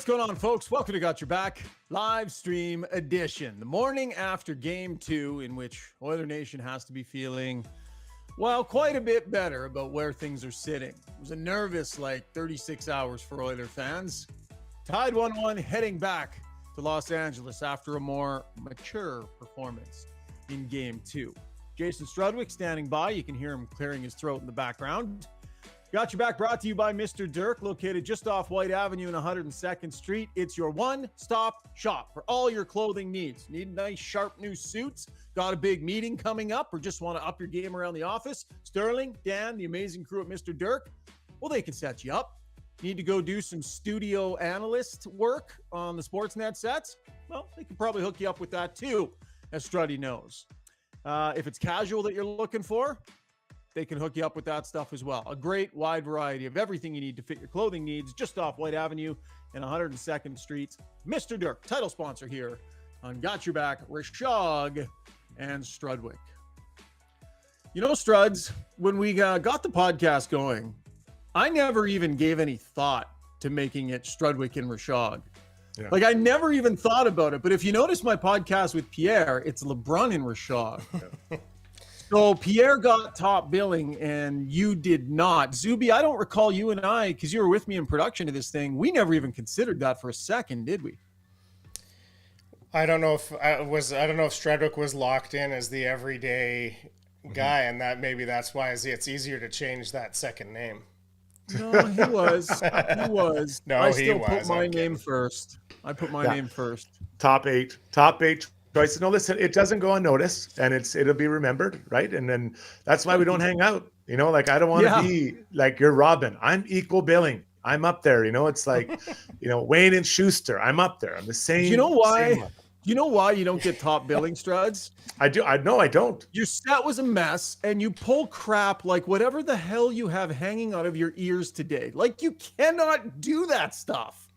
What's going on, folks? Welcome to Got Your Back live stream edition. The morning after game 2, in which Oiler Nation has to be feeling, well, quite a bit better about where things are sitting. It was a nervous, 36 hours for Oiler fans. Tied 1-1, heading back to Los Angeles after a more mature performance in game 2. Jason Strudwick standing by. You can hear him clearing his throat in the background. Got Your Back brought to you by Mr. Dirk, located just off White Avenue and 102nd Street. It's your one-stop shop for all your clothing needs. Need nice, sharp new suits? Got a big meeting coming up or just want to up your game around the office? Sterling, Dan, the amazing crew at Mr. Dirk, well, they can set you up. Need to go do some studio analyst work on the Sportsnet sets? Well, they can probably hook you up with that too, as Struddy knows. If it's casual that you're looking for, they can hook you up with that stuff as well. A great wide variety of everything you need to fit your clothing needs just off White Avenue and 102nd Street. Mr. Dirk, title sponsor here on Got Your Back, Rishaug and Strudwick. You know, Struds, when we got the podcast going, I never even gave any thought to making it Strudwick and Rishaug. Yeah. I never even thought about it. But if you notice my podcast with Pierre, it's LeBrun and Rishaug. Yeah. So Pierre got top billing and you did not. Zuby, I don't recall you and I, because you were with me in production of this thing, we never even considered that for a second, did we? I don't know if Strudwick was locked in as the everyday guy, and that maybe that's why it's easier to change that second name. No, he was. He was. No, I still put my name first. I put my name first. Top eight choices. No, listen, it doesn't go unnoticed, and it'll be remembered, right? And then that's why we don't hang out. You know, I don't want to be like you're Robin. I'm equal billing. I'm up there. You know, it's like, Wayne and Schuster. I'm up there. I'm the same. Do you know why? Do you know why you don't get top billing, Struds? I do. I don't. Your set was a mess, and you pull crap like whatever the hell you have hanging out of your ears today. You cannot do that stuff.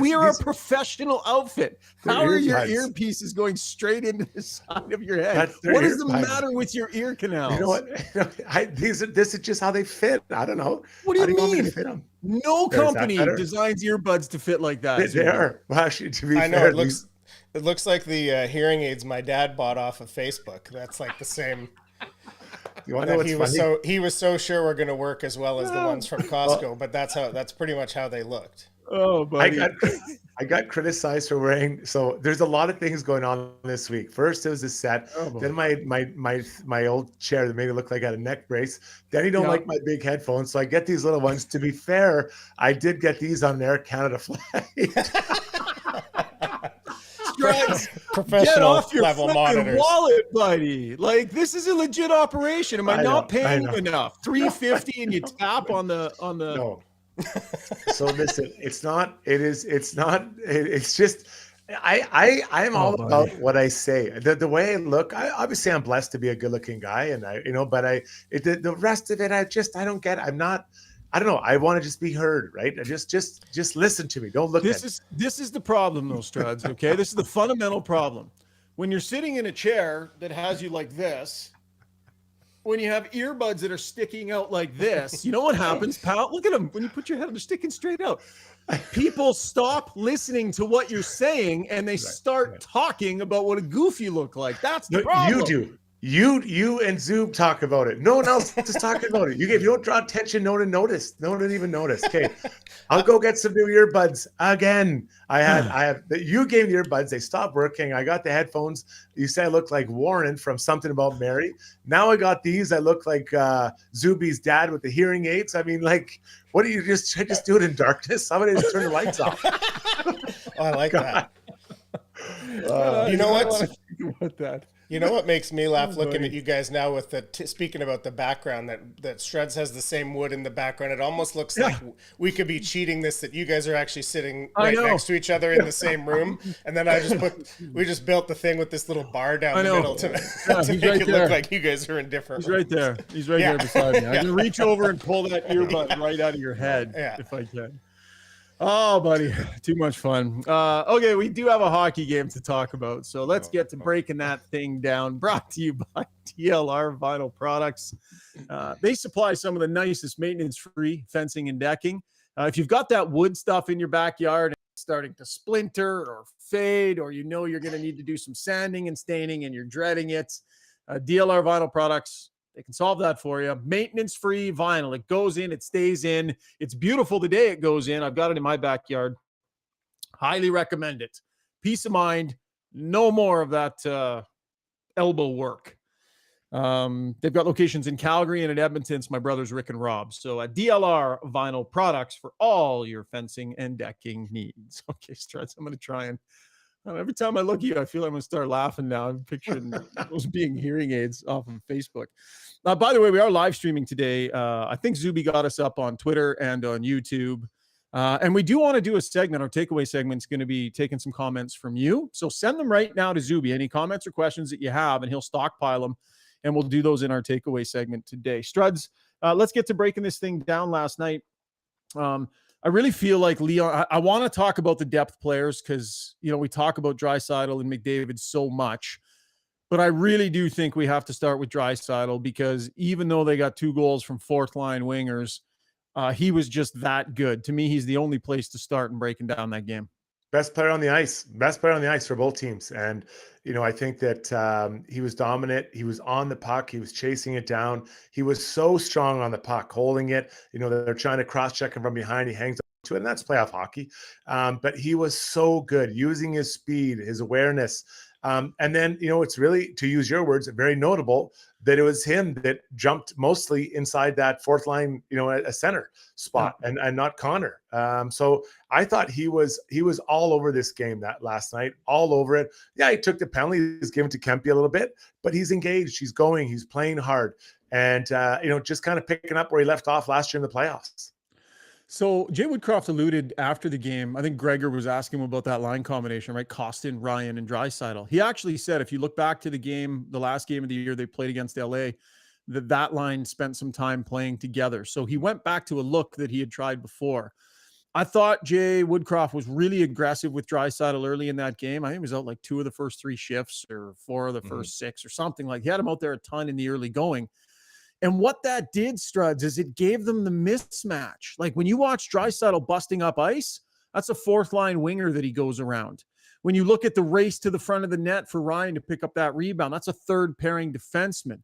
We are a professional outfit. How are your earpieces going straight into the side of your head? What is the matter with your ear canals? You know what? This is just how they fit. I don't know. What do you mean? Want me to fit them? No company designs earbuds to fit like that. They are. Well, actually, to be fair, I know it looks like the hearing aids my dad bought off of Facebook. That's the same. You want to know what's funny? He was so sure we're going to work as well as the ones from Costco, but that's pretty much how they looked. Oh, buddy. I got criticized for wearing. So there's a lot of things going on this week. First, it was the set. Then my old chair that made it look like I had a neck brace. Then he don't like my big headphones, so I get these little ones. To be fair, I did get these on an Air Canada flight. Professional get off your level monitors. Wallet, buddy. This is a legit operation. Am I not paying you enough? $350 and you tap on the. No. So listen, it's just I'm all about what I say. The way I look, obviously I'm blessed to be a good looking guy, and the rest of it, I don't get. I don't know. I want to just be heard, right? Just listen to me. Don't look at me. This is the problem, though, Struds. Okay, this is the fundamental problem. When you're sitting in a chair that has you like this. When you have earbuds that are sticking out like this, you know what happens, pal? Look at them. When you put your head, they're sticking straight out. People stop listening to what you're saying, and they start talking about what a goof you look like. That's the problem. You do. You and Zoob talk about it. No one else is talking about it. If you don't draw attention, no one didn't even notice. Okay, I'll go get some new earbuds again. You gave me the earbuds. They stopped working. I got the headphones. You say I look like Warren from Something About Mary. Now I got these. I look like Zuby's dad with the hearing aids. I mean, what do you just do it in darkness? How about I just turn the lights off? Oh, I like that. You know what? You know what makes me laugh looking at you guys now with speaking about the background that Struds has the same wood in the background. It almost looks like we could be cheating this, that you guys are actually sitting next to each other in the same room. And then we just built the thing with this little bar down the middle to make it look like you guys are in different rooms. Right there. He's right there beside me. I can reach over and pull that earbud right out of your head if I can. Oh, buddy, too much fun. Okay, we do have a hockey game to talk about, so let's get to breaking that thing down. Brought to you by TLR Vinyl Products. They supply some of the nicest maintenance-free fencing and decking. If you've got that wood stuff in your backyard, starting to splinter or fade, or you're going to need to do some sanding and staining and you're dreading it, DLR Vinyl Products, they can solve that for you. Maintenance-free vinyl. It goes in, it stays in. It's beautiful the day it goes in. I've got it in my backyard. Highly recommend it. Peace of mind. No more of that elbow work. They've got locations in Calgary and in Edmonton. It's my brothers Rick and Rob. So at DLR Vinyl Products for all your fencing and decking needs. Okay, Struts, I'm going to try and every time I look at you, I feel I'm going to start laughing now. I'm picturing those being hearing aids off of Facebook. By the way, we are live streaming today. I think Zuby got us up on Twitter and on YouTube. And we do want to do a segment. Our takeaway segment is going to be taking some comments from you. So send them right now to Zuby. Any comments or questions that you have, and he'll stockpile them. And we'll do those in our takeaway segment today. Struds, let's get to breaking this thing down last night. I really feel like Leon, I want to talk about the depth players because, we talk about Draisaitl and McDavid so much. But I really do think we have to start with Draisaitl because even though they got 2 goals from fourth-line wingers, he was just that good. To me, he's the only place to start in breaking down that game. Best player on the ice for both teams. And, I think that he was dominant. He was on the puck. He was chasing it down. He was so strong on the puck, holding it. They're trying to cross-check him from behind. He hangs on to it, and that's playoff hockey. But he was so good, using his speed, his awareness. And then, it's really, to use your words, very notable that it was him that jumped mostly inside that fourth line, a center spot and not Connor. So I thought he was all over this game that last night, all over it. Yeah, he took the penalty. He's given to Kempe a little bit, but he's engaged. He's going. He's playing hard. And, just kind of picking up where he left off last year in the playoffs. So Jay Woodcroft alluded after the game, I think Gregor was asking him about that line combination, right? Costin, Ryan, and Draisaitl. He actually said, if you look back to the game, the last game of the year they played against LA, that line spent some time playing together. So he went back to a look that he had tried before. I thought Jay Woodcroft was really aggressive with Draisaitl early in that game. I think he was out like 2 of the first 3 shifts or 4 of the first 6 or something. Like he had him out there a ton in the early going. And what that did, Struds, is it gave them the mismatch. Like when you watch Draisaitl busting up ice, that's a fourth-line winger that he goes around. When you look at the race to the front of the net for Ryan to pick up that rebound, that's a third-pairing defenseman.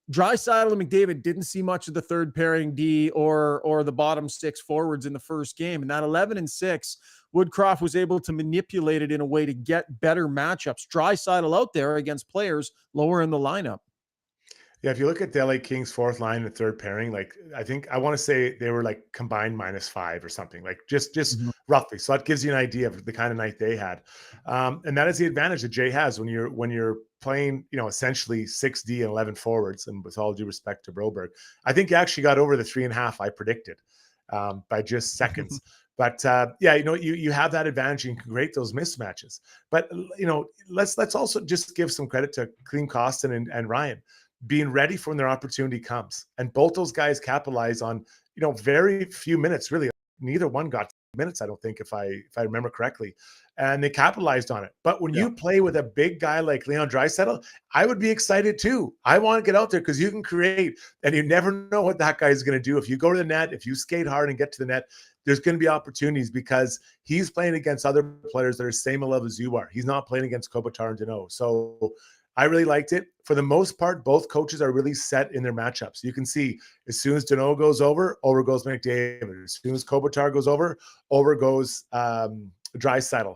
Draisaitl and McDavid didn't see much of the third-pairing D or the bottom 6 forwards in the first game. And that 11-6, Woodcroft was able to manipulate it in a way to get better matchups. Draisaitl out there against players lower in the lineup. Yeah, if you look at the LA Kings fourth line and third pairing, like I want to say they were like combined -5 or something, like just roughly. So that gives you an idea of the kind of night they had, and that is the advantage that Jay has when you're playing, essentially 6D and 11 forwards. And with all due respect to Broberg, I think he actually got over the 3.5 I predicted by just seconds. But you have that advantage. You can create those mismatches. But let's also just give some credit to Clean Costin and Ryan, being ready for when their opportunity comes. And both those guys capitalize on, very few minutes, really. Neither one got minutes, I don't think, if I remember correctly. And they capitalized on it. But when you play with a big guy like Leon Draisaitl, I would be excited too. I want to get out there because you can create, and you never know what that guy is going to do. If you go to the net, if you skate hard and get to the net, there's going to be opportunities because he's playing against other players that are the same level as you are. He's not playing against Kopitar and Danault. So I really liked it. For the most part, both coaches are really set in their matchups. You can see as soon as Danault goes over goes McDavid. As soon as Kopitar goes over goes Draisaitl.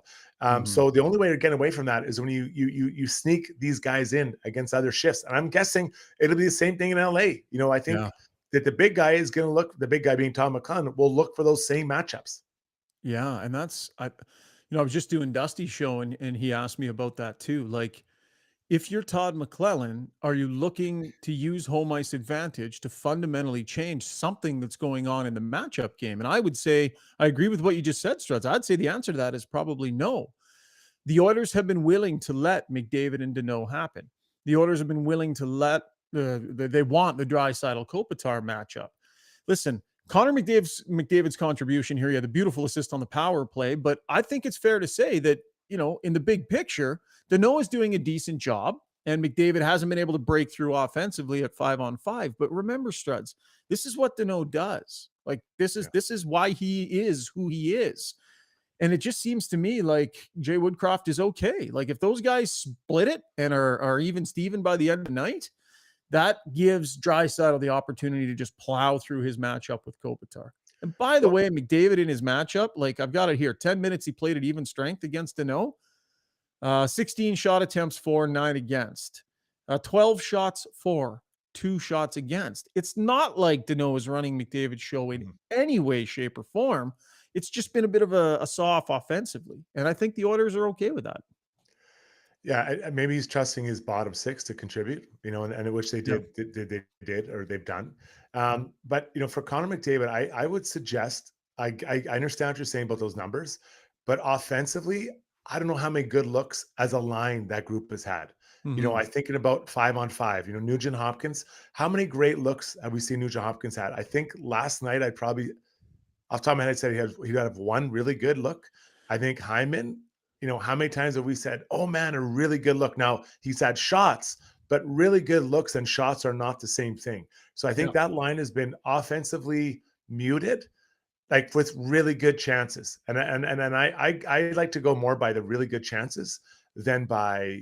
So the only way to get away from that is when you sneak these guys in against other shifts. And I'm guessing it'll be the same thing in LA. I think that the big guy is going to look, the big guy being Tom McClellan, will look for those same matchups. Yeah. And that's, I was just doing Dusty's show and he asked me about that too. Like, if you're Todd McClellan, are you looking to use home ice advantage to fundamentally change something that's going on in the matchup game? And I would say, I agree with what you just said, Struts. I'd say the answer to that is probably no. The Oilers have been willing to let McDavid and Danault happen. The Oilers have been willing to let, they want the Draisaitl Kopitar matchup. Listen, Connor McDavid's contribution here, he had a beautiful assist on the power play, but I think it's fair to say that, in the big picture, Danault is doing a decent job, and McDavid hasn't been able to break through offensively at 5-on-5. But remember, Struds, this is what Danault does. Like this is why he is who he is. And it just seems to me like Jay Woodcroft is okay. Like if those guys split it and are even Steven by the end of the night, that gives Draisaitl the opportunity to just plow through his matchup with Kopitar. And by the way, McDavid in his matchup, like I've got it here, 10 minutes he played at even strength against Danault. 16 shot attempts for, 9 against. 12 shots for, 2 shots against. It's not like Danault is running McDavid's show in any way, shape, or form. It's just been a bit of a soft offensively. And I think the Oilers are okay with that. Yeah, maybe he's trusting his bottom six to contribute, and which they did, or they've done. But for Connor McDavid, I would suggest, I understand what you're saying about those numbers, but offensively, I don't know how many good looks as a line that group has had. I'm thinking about 5-on-5. Nugent Hopkins. How many great looks have we seen Nugent Hopkins had? I think last night I'd probably, off the top of my head, said he'd have one really good look. I think Hyman. How many times have we said, oh man, a really good look? Now he's had shots, but really good looks and shots are not the same thing. So I think that line has been offensively muted, like with really good chances. And I like to go more by the really good chances than by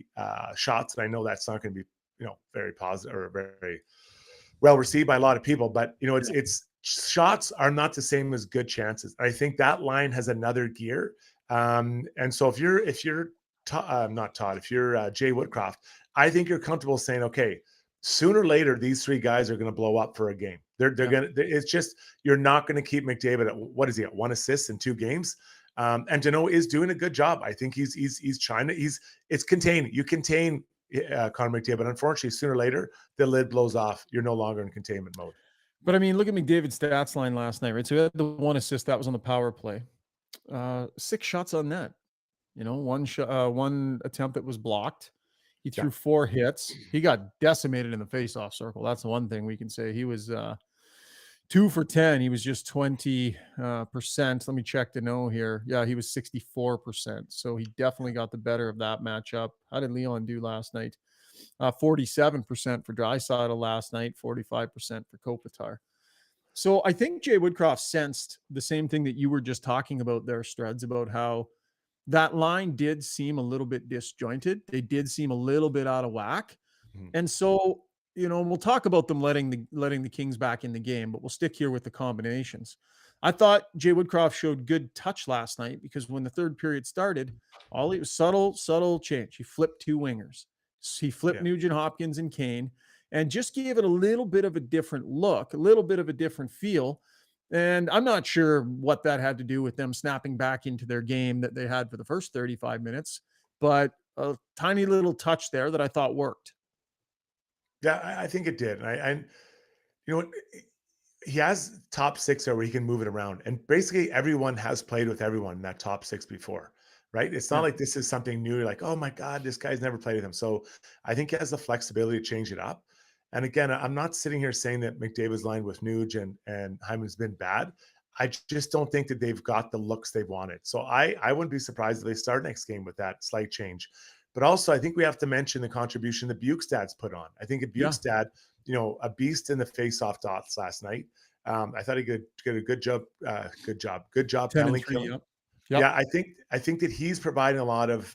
shots. And I know that's not going to be, very positive or very well received by a lot of people, but it's shots are not the same as good chances. I think that line has another gear. And so if you're not Todd, if you're Jay Woodcroft, I think you're comfortable saying, okay, sooner or later, these three guys are going to blow up for a game. They're going to, it's just, you're not going to keep McDavid at, what is he at, 1 assist in 2 games? And Danault is doing a good job. I think he's trying to, it's contained. You contain Connor McDavid, but unfortunately, sooner or later, the lid blows off. You're no longer in containment mode. But I mean, look at McDavid's stats line last night, right? So he had the 1 assist that was on the power play. 6 shots on net, 1 attempt that was blocked. He threw 4 hits. He got decimated in the faceoff circle. That's the one thing we can say. He was 2 for 10. He was just 20%. Let me check Danault here. Yeah, he was 64%. So he definitely got the better of that matchup. How did Leon do last night? 47% for Draisaitl last night, 45% for Kopitar. So I think Jay Woodcroft sensed the same thing that you were just talking about there, Struds, about how that line did seem a little bit disjointed. They did seem a little bit out of whack. And so, we'll talk about them letting the Kings back in the game, but we'll stick here with the combinations. I thought Jay Woodcroft showed good touch last night because when the third period started, all it was subtle change. He flipped 2 wingers. He flipped Nugent Hopkins and Kane, and just gave it a little bit of a different look, a little bit of a different feel. And I'm not sure what that had to do with them snapping back into their game that they had for the first 35 minutes, but a tiny little touch there that I thought worked. Yeah, I think it did. And he has top 6 where he can move it around. And basically everyone has played with everyone in that top 6 before, right? It's not like this is something new. You're like, oh my God, this guy's never played with him. So I think he has the flexibility to change it up. And again, I'm not sitting here saying that McDavid's line with Nuge and Hyman's been bad. I just don't think that they've got the looks they wanted. So I wouldn't be surprised if they start next game with that slight change. But also, I think we have to mention the contribution that Bukestad's put on. I think Bukestad, a beast in the face-off dots last night. I thought he did a good job. Good job penalty killing. Yeah, I think that he's providing a lot of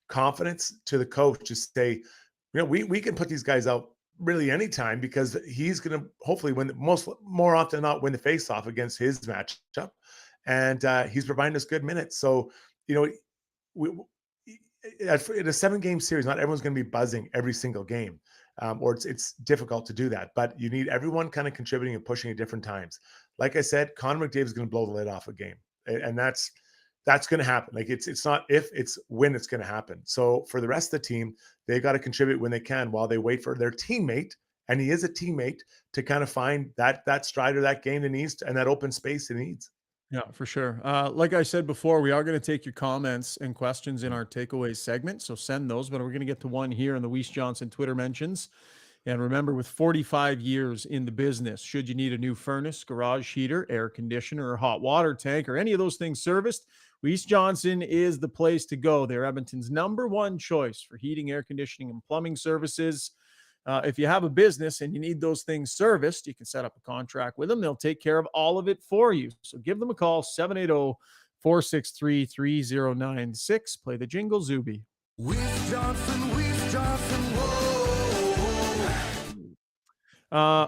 confidence to the coach to say, we can put these guys out really anytime because he's going to hopefully win more often than not win the face-off against his matchup, and he's providing us good minutes. So in a 7-game series, not everyone's going to be buzzing every single game, or it's difficult to do that. But you need everyone kind of contributing and pushing at different times. Like I said, Connor McDavid is going to blow the lid off a game, and that's going to happen. Like it's not if, it's when it's going to happen. So for the rest of the team, they got to contribute when they can while they wait for their teammate, and he is a teammate, to kind of find that stride or that game he needs and that open space he needs. Yeah, for sure. Like I said before, we are going to take your comments and questions in our takeaways segment. So send those, but we're going to get to one here in the Weiss Johnson Twitter mentions. And remember, with 45 years in the business, should you need a new furnace, garage heater, air conditioner, or hot water tank, or any of those things serviced, Weiss Johnson is the place to go. They're Edmonton's #1 choice for heating, air conditioning, and plumbing services. If you have a business and you need those things serviced, you can set up a contract with them. They'll take care of all of it for you. So give them a call, 463-3096. Play the jingle, Zuby. Weiss Johnson, whoa.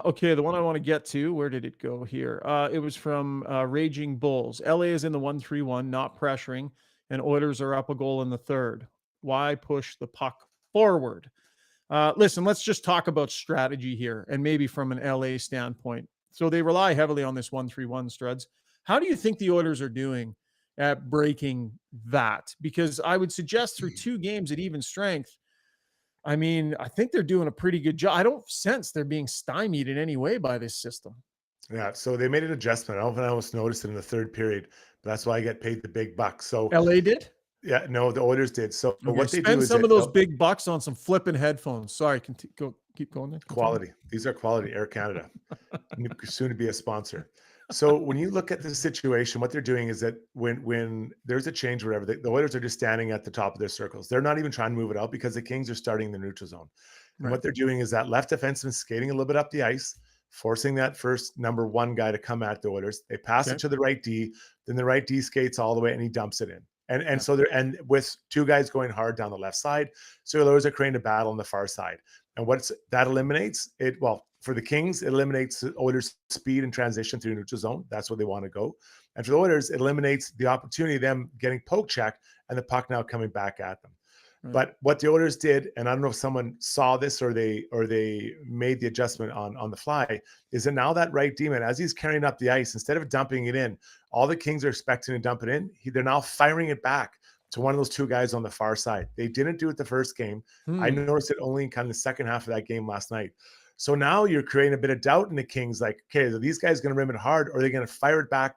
Okay, the one I want to get to, where did it go here? It was from Raging Bulls. LA is in the 1-3-1, not pressuring, and Oilers are up a goal in the third. Why push the puck forward? Listen, let's just talk about strategy here, and maybe from an LA standpoint. So they rely heavily on this 1-3-1, Struds. How do you think the Oilers are doing at breaking that? Because I would suggest through 2 games at even strength, I mean, I think they're doing a pretty good job. I don't sense they're being stymied in any way by this system. Yeah, so they made an adjustment. I don't know if I almost noticed it in the third period, but that's why I get paid the big bucks. So LA did? yeah, no, the Oilers did. So Okay, what they do spend is some that of those big bucks on some flipping headphones. Sorry, keep going there. Continue. quality. These are quality. Air Canada, soon to be a sponsor. So when you look at the situation, what they're doing is that when there's a change, or whatever, the Oilers are just standing at the top of their circles. They're not even trying to move it out because the Kings are starting in the neutral zone. And Right. what they're doing is that left defenseman skating a little bit up the ice, forcing that first number 1 guy to come at the Oilers. They pass it to the right D, then the right D skates all the way and he dumps it in. And so they're, and with 2 guys going hard down the left side, so the Oilers are creating a battle on the far side. And that eliminates it. Well, for the Kings, it eliminates the Oilers' speed and transition through neutral zone. That's where they want to go. And for the Oilers, it eliminates the opportunity of them getting poke checked and the puck now coming back at them. Right. But what the Oilers did, and I don't know if someone saw this or they made the adjustment on the fly, is that now that right D-man, as he's carrying up the ice, instead of dumping it in, all the Kings are expecting to dump it in. They're now firing it back to one of those 2 guys on the far side. They didn't do it the first game. I noticed it only in kind of the second half of that game last night. So now you're creating a bit of doubt in the Kings, like, okay, are these guys going to rim it hard, or are they going to fire it back,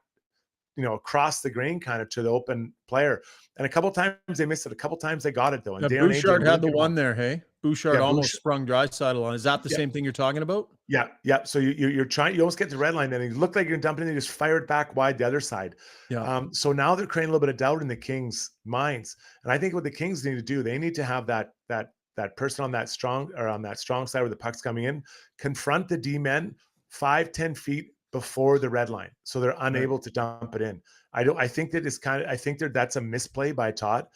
across the grain kind of to the open player? And a couple of times they missed it. A couple of times they got it though. And Bouchard had the one there. Hey, Bouchard almost Bouchard sprung Draisaitl on. Is that the same thing you're talking about? Yeah. So you're trying. You almost get the red line, and you look like you're dumping it. You just fire it back wide the other side. Yeah. So now they're creating a little bit of doubt in the Kings' minds, and I think what the Kings need to do, they need to have that person on that strong side where the puck's coming in, confront the D-men 5-10 feet before the red line, so they're unable to dump it in. I think that's a misplay by Todd,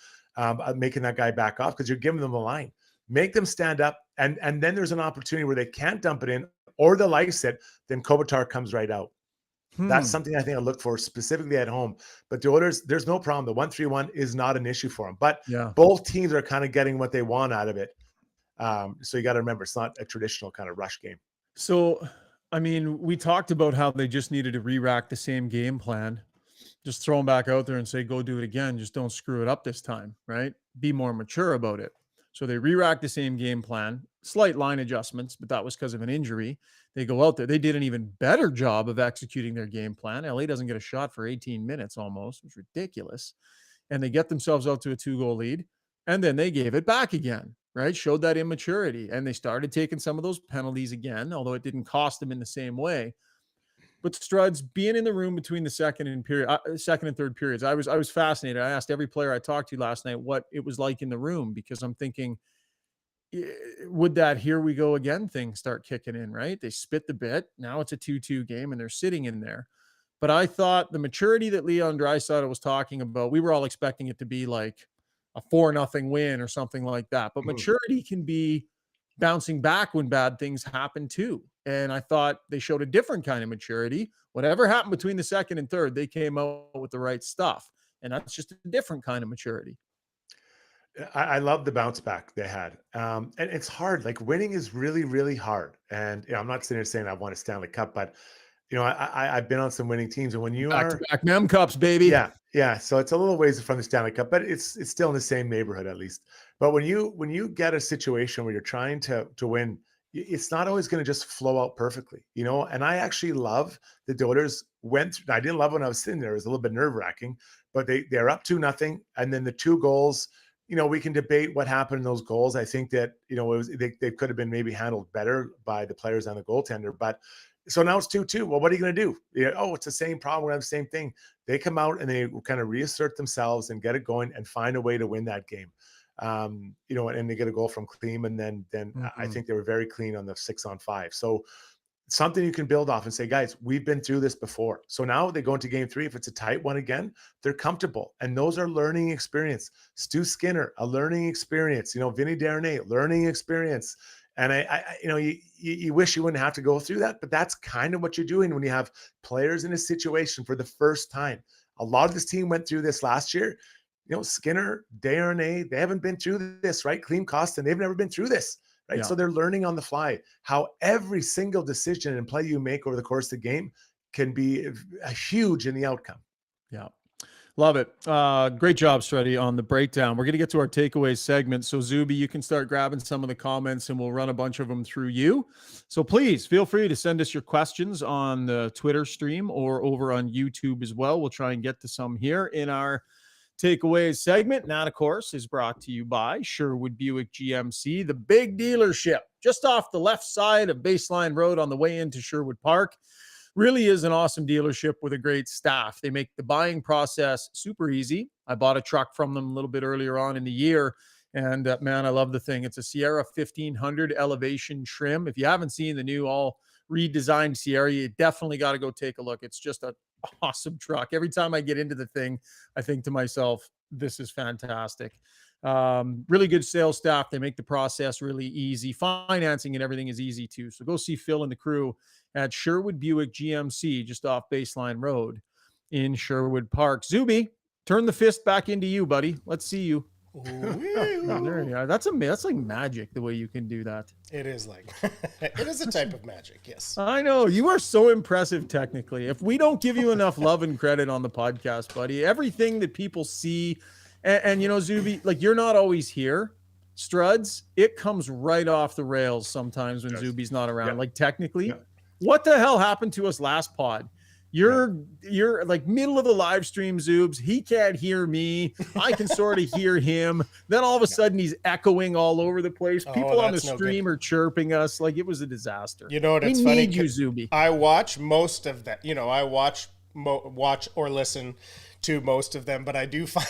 making that guy back off, because you're giving them a line. Make them stand up, and then there's an opportunity where they can't dump it in or they'll ice it, then Kopitar comes right out. That's something I think I look for specifically at home. But the Oilers, there's no problem. The 1-3-1 is not an issue for them. But both teams are kind of getting what they want out of it. So you got to remember, it's not a traditional kind of rush game. So, I mean, we talked about how they just needed to re-rack the same game plan. Just throw them back out there and say, go do it again. Just don't screw it up this time, right? Be more mature about it. So they re-racked the same game plan, slight line adjustments, but that was because of an injury. They go out there. They did an even better job of executing their game plan. LA doesn't get a shot for 18 minutes almost. It was ridiculous. And they get themselves out to a 2-goal lead. And then they gave it back again, right? Showed that immaturity. And they started taking some of those penalties again, although it didn't cost them in the same way. But Struds, being in the room between the second and third periods, I was fascinated. I asked every player I talked to last night what it was like in the room, because I'm thinking, would that here we go again thing start kicking in, right? They spit the bit. Now it's a 2-2 game and they're sitting in there. But I thought the maturity that Leon Draisaitl was talking about, we were all expecting it to be like a 4-0 win or something like that. But maturity can be bouncing back when bad things happen too. And I thought they showed a different kind of maturity. Whatever happened between the second and third, they came out with the right stuff. And that's just a different kind of maturity. I love the bounce back they had. And it's hard. Like, winning is really, really hard. And I'm not sitting here saying I won a Stanley Cup, but I've been on some winning teams, and when you back Mem Cups, baby. Yeah. So it's a little ways from the Stanley Cup, but it's still in the same neighborhood at least. But when you get a situation where you're trying to win, it's not always going to just flow out perfectly, And I actually love the Oilers went through. I didn't love when I was sitting there; it was a little bit nerve wracking. But they're up 2-0, and then the 2 goals. We can debate what happened in those goals. I think that they could have been maybe handled better by the players and the goaltender. But so now it's 2-2. Well, what are you going to do? It's the same problem. We have the same thing. They come out and they kind of reassert themselves and get it going and find a way to win that game. And they get a goal from Kleem, and then I think they were very clean on the 6-on-5. So something you can build off and say, guys, we've been through this before. So now they go into game 3. If it's a tight one again, they're comfortable. And those are learning experience. Stu Skinner, a learning experience. Vinny Danault, learning experience. And you wish you wouldn't have to go through that, but that's kind of what you're doing when you have players in a situation for the first time. A lot of this team went through this last year. Skinner, Danault, they haven't been through this, right? Klim Kostin, they've never been through this. Right. Yeah. So they're learning on the fly how every single decision and play you make over the course of the game can be huge in the outcome. Yeah. Love it. Great job, Struddy, on the breakdown. We're going to get to our takeaways segment. So Zuby, you can start grabbing some of the comments and we'll run a bunch of them through you. So please feel free to send us your questions on the Twitter stream or over on YouTube as well. We'll try and get to some here in our takeaways segment. And that, of course, is brought to you by Sherwood Buick GMC, the big dealership just off the left side of Baseline Road on the way into Sherwood Park. Really is an awesome dealership with a great staff. They make the buying process super easy. I bought a truck from them a little bit earlier on in the year, and man, I love the thing. It's a Sierra 1500 elevation trim. If you haven't seen the new all redesigned Sierra, you definitely got to go take a look. It's just an awesome truck. Every time I get into the thing, I think to myself, this is fantastic. Really good sales staff. They make the process really easy. Financing and everything is easy too. So go see Phil and the crew at Sherwood Buick GMC, just off Baseline Road in Sherwood Park. Zuby, turn the fist back into you, buddy. Let's see you. Oh, there you are. That's like magic, the way you can do that. It is it is a type of magic. Yes. I know. You are so impressive technically. If we don't give you enough love and credit on the podcast, buddy, everything that people see and Zuby, like, you're not always here. Struds, it comes right off the rails sometimes when Zuby's not around. Yeah. Like, technically, what the hell happened to us last pod? You're like middle of the live stream, Zoobs. He can't hear me. I can sort of hear him. Then all of a sudden he's echoing all over the place. People on the stream are chirping us. Like, it was a disaster. You know what? It's funny. We need you, Zuby. I watch most of that. I watch or listen to most of them, but I do find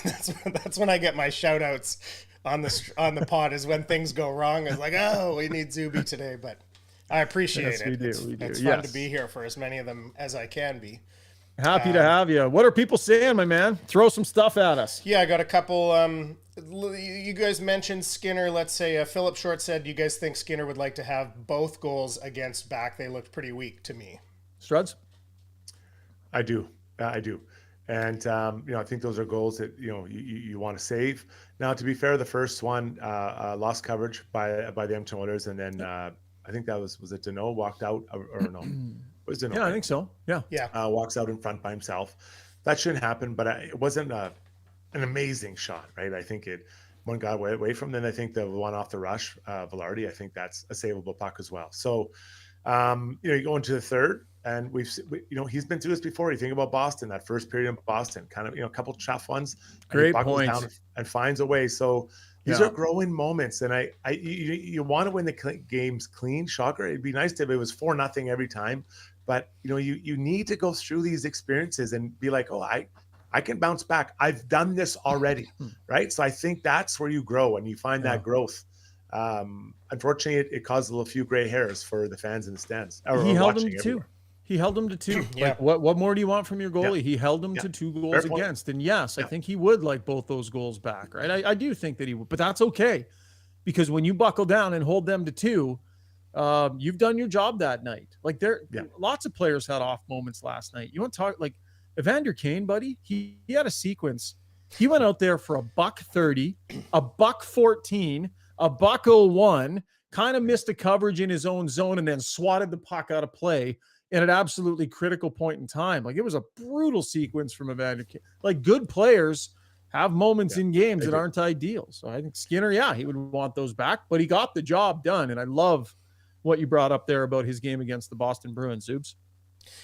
that's when I get my shout outs on the pod, is when things go wrong. It's like, oh, we need Zuby today, but I appreciate it. We do. It's fun to be here for as many of them as I can be. Happy to have you. What are people saying, my man? Throw some stuff at us. Yeah, I got a couple. You guys mentioned Skinner. Let's say Philip Short said, you guys think Skinner would like to have both goals against back? They looked pretty weak to me. Struds? I do. And, I think those are goals that, you want to save. Now, to be fair, the first one lost coverage by the Edmonton Oilers. And then I think that was it Danault walked out or no? Was Danault? Yeah, I think so. Yeah. Walks out in front by himself. That shouldn't happen, but it wasn't an amazing shot, right? I think one got away from. Then I think the one off the rush, Velarde, I think that's a savable puck as well. So, you go into the third. And he's been through this before. You think about Boston, that first period in Boston, kind of, a couple tough ones. Great points. Down and finds a way. So these are growing moments. And you want to win the games clean. Shocker. It'd be nice if it was 4-0 every time. But, you need to go through these experiences and be like, oh, I can bounce back. I've done this already. Right. So I think that's where you grow and you find that growth. Unfortunately, it caused a few gray hairs for the fans in the stands. He held them too. He held them to 2. Like, what more do you want from your goalie? He held them to 2 goals against. And yes, I think he would like both those goals back, right? I do think that he would, but that's okay. Because when you buckle down and hold them to 2, you've done your job that night. Like, lots of players had off moments last night. You want to talk like Evander Kane, buddy? He had a sequence. He went out there for $130, $114, $101, kind of missed a coverage in his own zone and then swatted the puck out of play. And at an absolutely critical point in time. Like, it was a brutal sequence from Evander Kane. Like, good players have moments in games that aren't ideal. So I think Skinner, he would want those back, but he got the job done. And I love what you brought up there about his game against the Boston Bruins, Zoobs.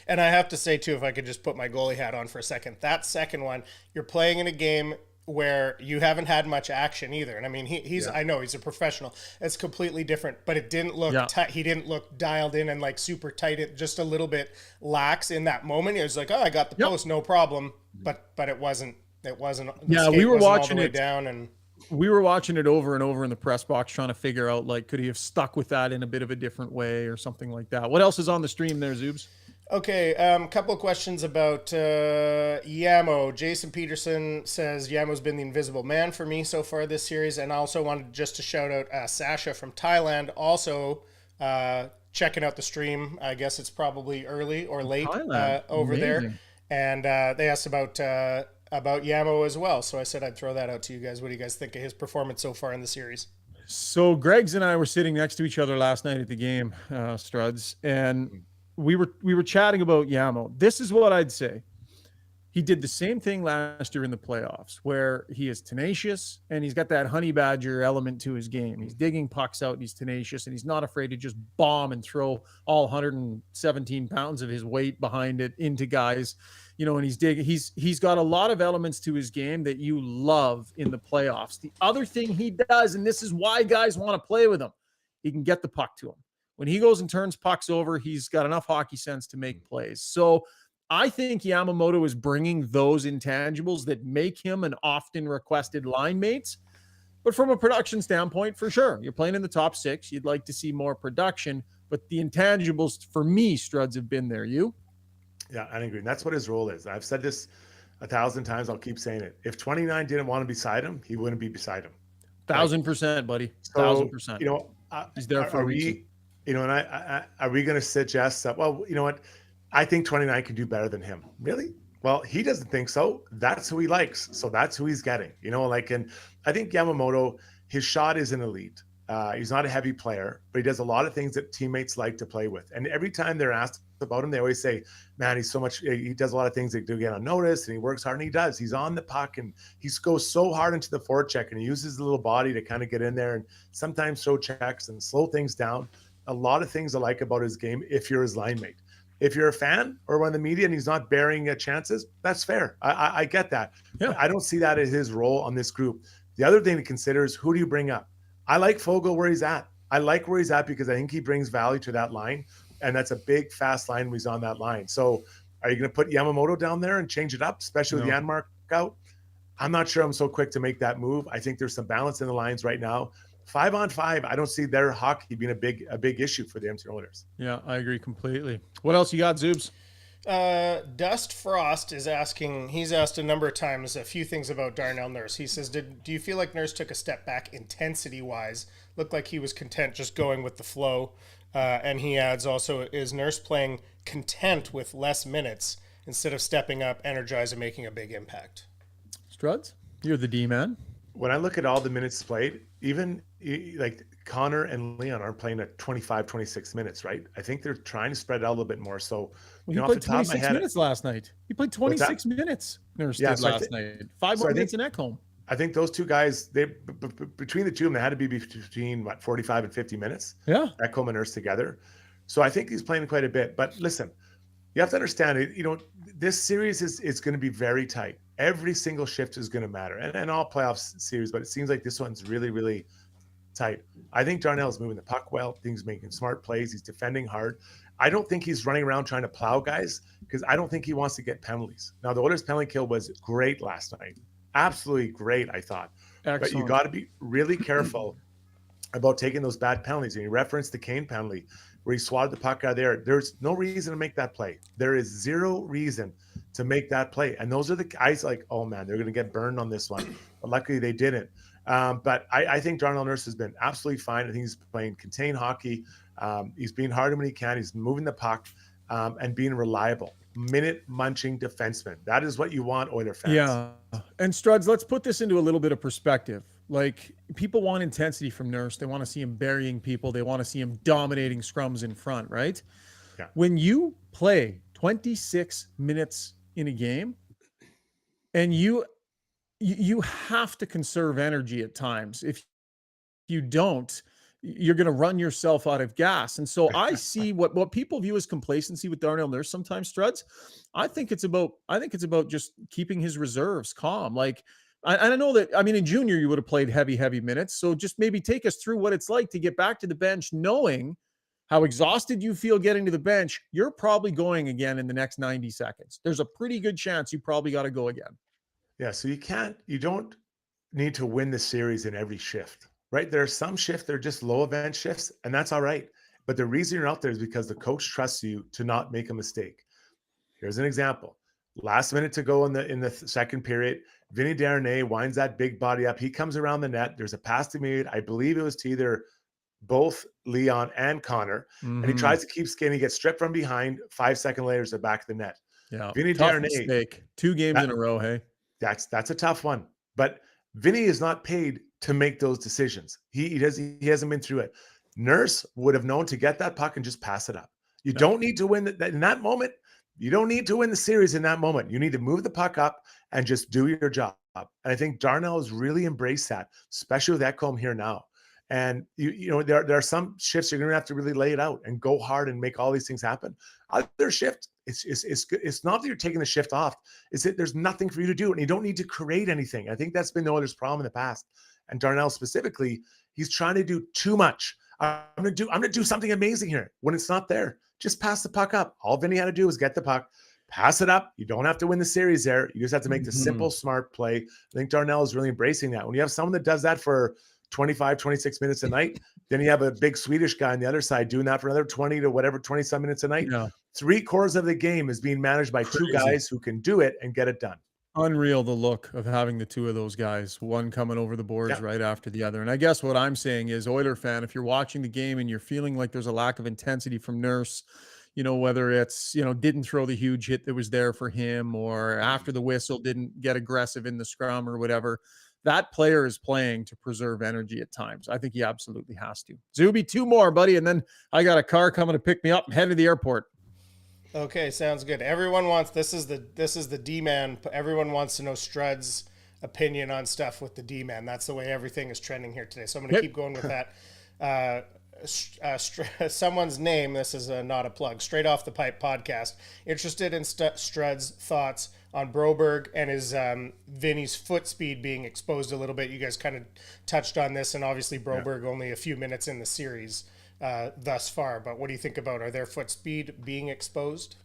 And I have to say, too, if I could just put my goalie hat on for a second, that second one, you're playing in a game where you haven't had much action either. And I mean, I know he's a professional. It's completely different, but it didn't look tight. He didn't look dialed in and like super tight. It just a little bit lax in that moment. It was like, oh, I got the post, no problem. But it wasn't. Yeah, we were watching all the way it down and we were watching it over and over in the press box, trying to figure out, like, could he have stuck with that in a bit of a different way or something like that? What else is on the stream there, Zoobs? Okay, couple of questions about Yamo. Jason Peterson says Yamo's been the invisible man for me so far this series, and I also wanted just to shout out Sasha from Thailand, also checking out the stream. I guess it's probably early or late over there, and they asked about Yamo as well. So I said I'd throw that out to you guys. What do you guys think of his performance so far in the series? So Greg's and I were sitting next to each other last night at the game, Struds, and we were chatting about Yamo. This is what I'd say. He did the same thing last year in the playoffs, where he is tenacious and he's got that honey badger element to his game. He's digging pucks out and he's tenacious and he's not afraid to just bomb and throw all 117 pounds of his weight behind it into guys, you know, and he's digging. He's got a lot of elements to his game that you love in the playoffs. The other thing he does, and this is why guys want to play with him, he can get the puck to him. When he goes and turns pucks over, he's got enough hockey sense to make plays. So I think Yamamoto is bringing those intangibles that make him an often requested line mate. But from a production standpoint, for sure, you're playing in the top 6. You'd like to see more production. But the intangibles, for me, Struds, have been there. You? Yeah, I agree. And that's what his role is. I've said this 1,000 times. I'll keep saying it. If 29 didn't want to be beside him, he wouldn't be beside him. 1,000%, buddy. So, 1,000%. You know, he's there for a reason. You know, and are we going to suggest that? Well, you know what? I think 29 can do better than him. Really? Well, he doesn't think so. That's who he likes. So that's who he's getting. You know, like, and I think Yamamoto, his shot is an elite. He's not a heavy player, but he does a lot of things that teammates like to play with. And every time they're asked about him, they always say, man, he does a lot of things that do get unnoticed, and he works hard, and he does. He's on the puck, and he goes so hard into the forecheck, and he uses his little body to kind of get in there and sometimes throw checks and slow things down. A lot of things I like about his game if you're his line mate. If you're a fan or one of the media and he's not bearing chances, that's fair. I get that. Yeah. I don't see that as his role on this group. The other thing to consider is, who do you bring up? I like Fogle where he's at. I like where he's at because I think he brings value to that line. And that's a big, fast line when he's on that line. So are you going to put Yamamoto down there and change it up, especially with Janmark out? I'm not sure I'm so quick to make that move. I think there's some balance in the lines right now. 5-on-5, I don't see their hockey being a big issue for the Edmonton Oilers. Yeah, I agree completely. What else you got, Zoobs? Dust Frost is asking, he's asked a number of times a few things about Darnell Nurse. He says, do you feel like Nurse took a step back intensity-wise? Looked like he was content just going with the flow. And he adds also, is Nurse playing content with less minutes instead of stepping up, energizing, and making a big impact? Struds, you're the D-man. When I look at all the minutes played, even like Connor and Leon aren't playing at 25, 26 minutes, right? I think they're trying to spread it out a little bit more. So, he played 26 minutes last night. He played 26 minutes. Nurse did last night. 5 more minutes in Ekholm. I think those two guys, between the two of them, they had to be between 45 and 50 minutes. Yeah, Ekholm and Nurse together. So I think he's playing quite a bit. But listen, you have to understand it. You know, this series is going to be very tight. Every single shift is going to matter, and all playoff series. But it seems like this one's really, really tight. I think Darnell's moving the puck well. I think he's making smart plays. He's defending hard. I don't think he's running around trying to plow guys because I don't think he wants to get penalties. Now, the Oilers' penalty kill was great last night. Absolutely great, I thought. Excellent. But you got to be really careful about taking those bad penalties. And you referenced the Kane penalty where he swatted the puck out of there. There's no reason to make that play. There is zero reason to make that play. And those are the guys like, oh, man, they're going to get burned on this one. But luckily they didn't. But I think Darnell Nurse has been absolutely fine. I think he's playing contained hockey. He's being harder when he can. He's moving the puck and being reliable. Minute munching defenseman. That is what you want, Oiler fans. Yeah. And Struds, let's put this into a little bit of perspective. Like, people want intensity from Nurse. They want to see him burying people. They want to see him dominating scrums in front, right? Yeah. When you play 26 minutes in a game and you have to conserve energy at times. If you don't, you're going to run yourself out of gas. And so I see what people view as complacency with Darnell Nurse sometimes, Struds. I think it's about just keeping his reserves calm. Like, I know that, I mean, in junior, you would have played heavy minutes. So just maybe take us through what it's like to get back to the bench, knowing how exhausted you feel getting to the bench. You're probably going again in the next 90 seconds. There's a pretty good chance you probably got to go again. Yeah. So you don't need to win the series in every shift, right? There are some shifts that are just low event shifts, and that's all right. But the reason you're out there is because the coach trusts you to not make a mistake. Here's an example. Last minute to go in the second period, Vinny Danault winds that big body up. He comes around the net. There's a pass to me. I believe it was to either both Leon and Connor, and he tries to keep skating. He gets stripped from behind. 5 seconds later, is the back of the net. Yeah, Vinny tough Danault, mistake. 2 games in a row. Hey, that's a tough one. But Vinny is not paid to make those decisions. He hasn't been through it. Nurse would have known to get that puck and just pass it up. You don't need to win in that moment. You don't need to win the series in that moment. You need to move the puck up and just do your job. And I think Darnell has really embraced that, especially with Ekholm here now. And you know there are some shifts you're going to have to really lay it out and go hard and make all these things happen. Other shift, it's good. It's not that you're taking the shift off. It's that there's nothing for you to do and you don't need to create anything. I think that's been the Oilers' problem in the past. And Darnell specifically, he's trying to do too much. I'm gonna do something amazing here when it's not there. Just pass the puck up. All Vinny had to do was get the puck, pass it up. You don't have to win the series there. You just have to make the simple, smart play. I think Darnell is really embracing that. When you have someone that does that for 25, 26 minutes a night, then you have a big Swedish guy on the other side doing that for another 20 to whatever, 20-some minutes a night. Yeah. 3/4 of the game is being managed by two guys who can do it and get it done. Unreal, the look of having the two of those guys, one coming over the boards right after the other. And I guess what I'm saying is, Oiler fan, if you're watching the game and you're feeling like there's a lack of intensity from Nurse, you know, whether it's, you know, didn't throw the huge hit that was there for him, or after the whistle didn't get aggressive in the scrum or whatever, that player is playing to preserve energy at times. I think he absolutely has to. Zuby, 2 more, buddy. And then I got a car coming to pick me up and head to the airport. Okay, sounds good. Everyone wants, this is the D-man. Everyone wants to know Strud's opinion on stuff with the D-man. That's the way everything is trending here today. So I'm going to keep going with that. Someone's name, this is not a plug, Straight Off the Pipe podcast, interested in Strud's thoughts on Broberg and his Vinny's foot speed being exposed a little bit. You guys kind of touched on this, and obviously Broberg only a few minutes in the series thus far, but what do you think about, are their foot speed being exposed,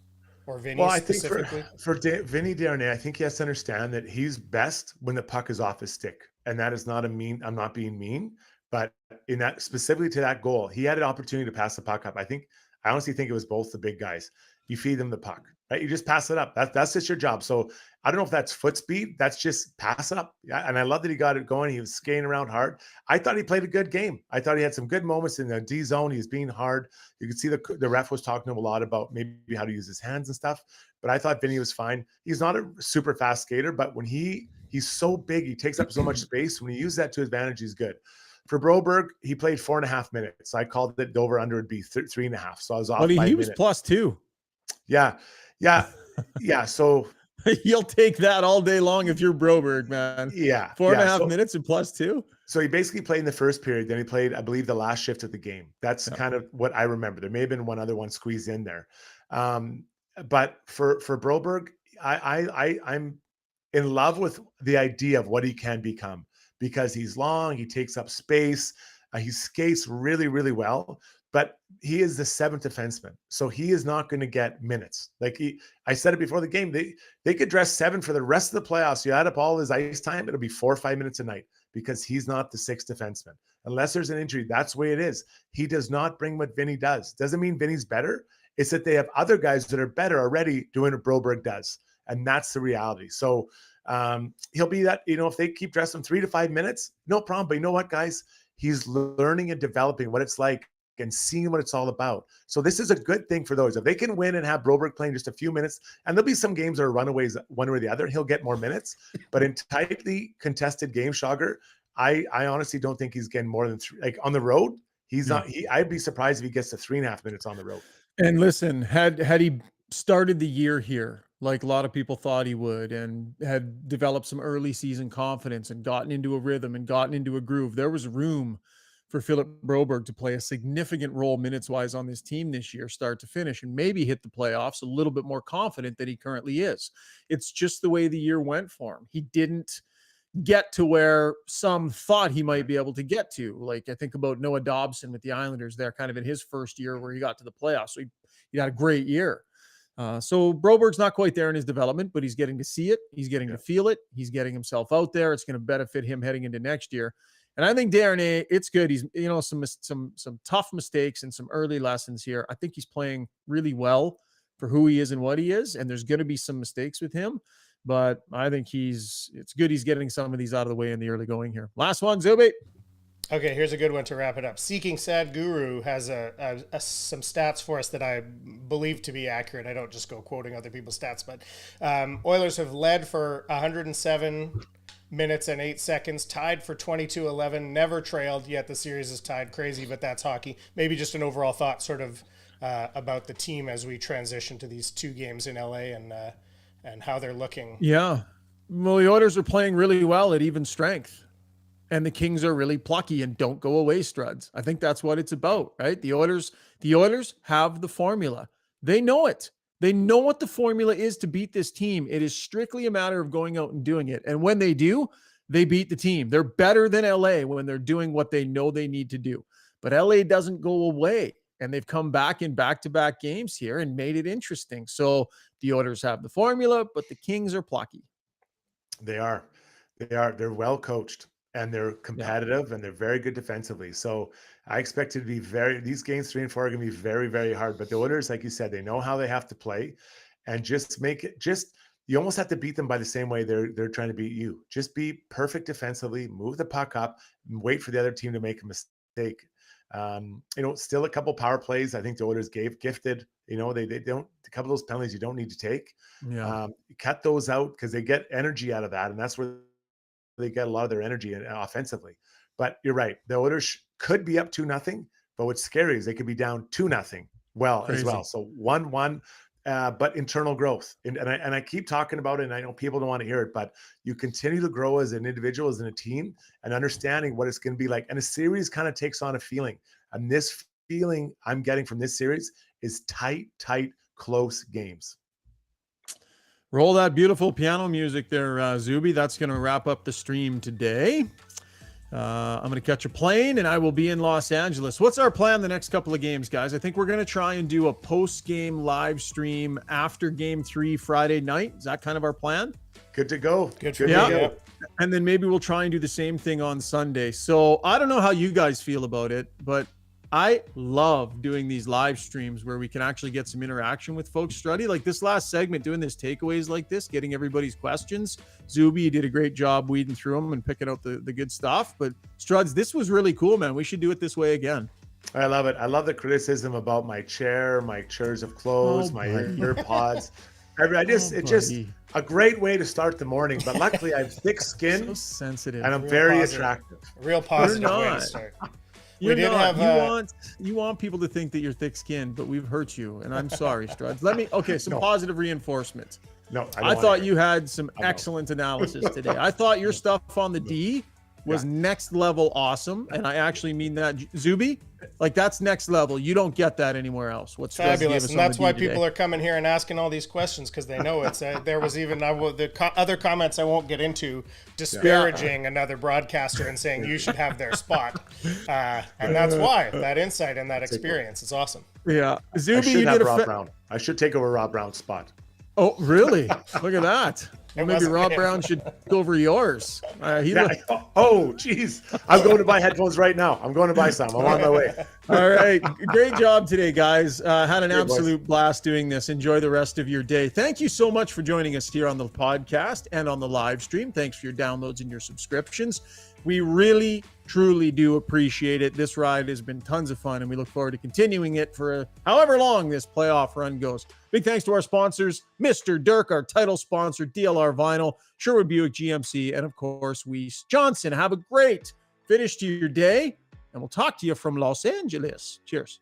or Vinny specifically? For Vinny Danault, I think he has to understand that he's best when the puck is off his stick, and that is not I'm not being mean, but in that, specifically to that goal, he had an opportunity to pass the puck up. I honestly think it was both the big guys. You feed them the puck, right? You just pass it up. That's just your job. So I don't know if that's foot speed. That's just pass it up. Yeah, and I love that he got it going. He was skating around hard. I thought he played a good game. I thought he had some good moments in the D zone. He was being hard. You could see the ref was talking to him a lot about maybe how to use his hands and stuff. But I thought Vinny was fine. He's not a super fast skater, but when he's so big, he takes up so much space. When he uses that to his advantage, he's good. For Broberg, he played 4.5 minutes. I called it over under would be 3.5. So I was off. But he was +2. Yeah. So you'll take that all day long if you're Broberg, man. Yeah. 4.5 minutes and +2. So he basically played in the first period. Then he played, I believe, the last shift of the game. That's kind of what I remember. There may have been one other one squeezed in there. But for Broberg, I'm in love with the idea of what he can become, because he's long, he takes up space, he skates really, really well, but he is the 7th defenseman. So he is not going to get minutes. Like I said it before the game, they could dress 7 for the rest of the playoffs. You add up all his ice time, it'll be 4 or 5 minutes a night, because he's not the 6th defenseman. Unless there's an injury, that's the way it is. He does not bring what Vinny does. Doesn't mean Vinny's better. It's that they have other guys that are better already doing what Broberg does. And that's the reality. So he'll be that, if they keep dressing 3 to 5 minutes, no problem. But you know what, guys? He's learning and developing what it's like and seeing what it's all about. So this is a good thing for those. If they can win and have Broberg playing just a few minutes, and there'll be some games that are runaways one way or the other, he'll get more minutes. But in tightly contested games, Schauger, I honestly don't think he's getting more than 3. Like on the road, he's not. I'd be surprised if he gets to 3.5 minutes on the road. And listen, had he started the year here like a lot of people thought he would, and had developed some early season confidence and gotten into a rhythm and gotten into a groove, there was room for Philip Broberg to play a significant role minutes-wise on this team this year, start to finish, and maybe hit the playoffs a little bit more confident than he currently is. It's just the way the year went for him. He didn't get to where some thought he might be able to get to. Like I think about Noah Dobson with the Islanders there, kind of in his first year where he got to the playoffs. So he had a great year. So Broberg's not quite there in his development, but he's getting to see it. He's getting to feel it. He's getting himself out there. It's going to benefit him heading into next year. And I think Darnay, it's good. He's, some tough mistakes and some early lessons here. I think he's playing really well for who he is and what he is. And there's going to be some mistakes with him, but I think it's good he's getting some of these out of the way in the early going here. Last one, Zuby. Okay, here's a good one to wrap it up. Seeking Sad Guru has some stats for us that I believe to be accurate. I don't just go quoting other people's stats, but Oilers have led for 107 minutes and 8 seconds, tied for 22-11, never trailed, yet the series is tied. Crazy, but that's hockey. Maybe just an overall thought sort of about the team as we transition to these 2 games in LA and how they're looking. Yeah. Well, the Oilers are playing really well at even strength. And the Kings are really plucky and don't go away, Struds. I think that's what it's about, right? The Oilers have the formula. They know it. They know what the formula is to beat this team. It is strictly a matter of going out and doing it. And when they do, they beat the team. They're better than LA when they're doing what they know they need to do. But LA doesn't go away. And they've come back in back-to-back games here and made it interesting. So the Oilers have the formula, but the Kings are plucky. They are. They're well coached. And they're competitive and they're very good defensively. So I expect it to be these games 3 and 4 are going to be very, very hard. But the Oilers, like you said, they know how they have to play and you almost have to beat them by the same way they're trying to beat you. Just be perfect defensively, move the puck up and wait for the other team to make a mistake. Still a couple power plays. I think the Oilers gifted, they don't, a couple of those penalties you don't need to take. Cut those out because they get energy out of that. And that's where they get a lot of their energy offensively. But you're right. The Oilers could be up 2-0, but what's scary is they could be down 2-0 as well. So 1-1, but internal growth. And I keep talking about it, and I know people don't want to hear it, but you continue to grow as an individual, as in a team, and understanding what it's going to be like. And a series kind of takes on a feeling. And this feeling I'm getting from this series is tight, close games. Roll that beautiful piano music there, Zuby. That's going to wrap up the stream today. I'm going to catch a plane, and I will be in Los Angeles. What's our plan the next couple of games, guys? I think we're going to try and do a post-game live stream after Game 3 Friday night. Is that kind of our plan? Good to go. Good to go. And then maybe we'll try and do the same thing on Sunday. So I don't know how you guys feel about it, but I love doing these live streams where we can actually get some interaction with folks. Struddy, like this last segment, doing this takeaways like this, getting everybody's questions. Zuby, you did a great job weeding through them and picking out the good stuff. But Struds, this was really cool, man. We should do it this way again. I love it. I love the criticism about my chair, my chairs of clothes, my earpods. It's just a great way to start the morning. But luckily, I have thick skin, so sensitive, and I'm very attractive. Real positive way to start. You want people to think that you're thick-skinned, but we've hurt you, and I'm sorry, Struds. Some positive reinforcement. No, I thought you had some excellent analysis today. I thought your stuff on the D was next level awesome, and I actually mean that. Zuby, like that's next level. You don't get that anywhere else. What's fabulous, and that's why people are coming here and asking all these questions, because they know it's. There was even other comments I won't get into disparaging another broadcaster and saying you should have their spot, and that's why that insight and that experience is awesome. Yeah, Zuby, you did Rob Brown. I should take over Rob Brown's spot. Oh, really? Look at that. Well, maybe Rob Brown should go over yours. Oh, geez. I'm going to buy headphones right now. I'm going to buy some. I'm on my way. All right. Great job today, guys. Had an absolute blast doing this. Enjoy the rest of your day. Thank you so much for joining us here on the podcast and on the live stream. Thanks for your downloads and your subscriptions. We really, truly do appreciate it. This ride has been tons of fun, and we look forward to continuing it for however long this playoff run goes. Big thanks to our sponsors, Mr. Dirk, our title sponsor, DLR Vinyl, Sherwood Buick GMC, and of course, Weiss Johnson. Have a great finish to your day, and we'll talk to you from Los Angeles. Cheers.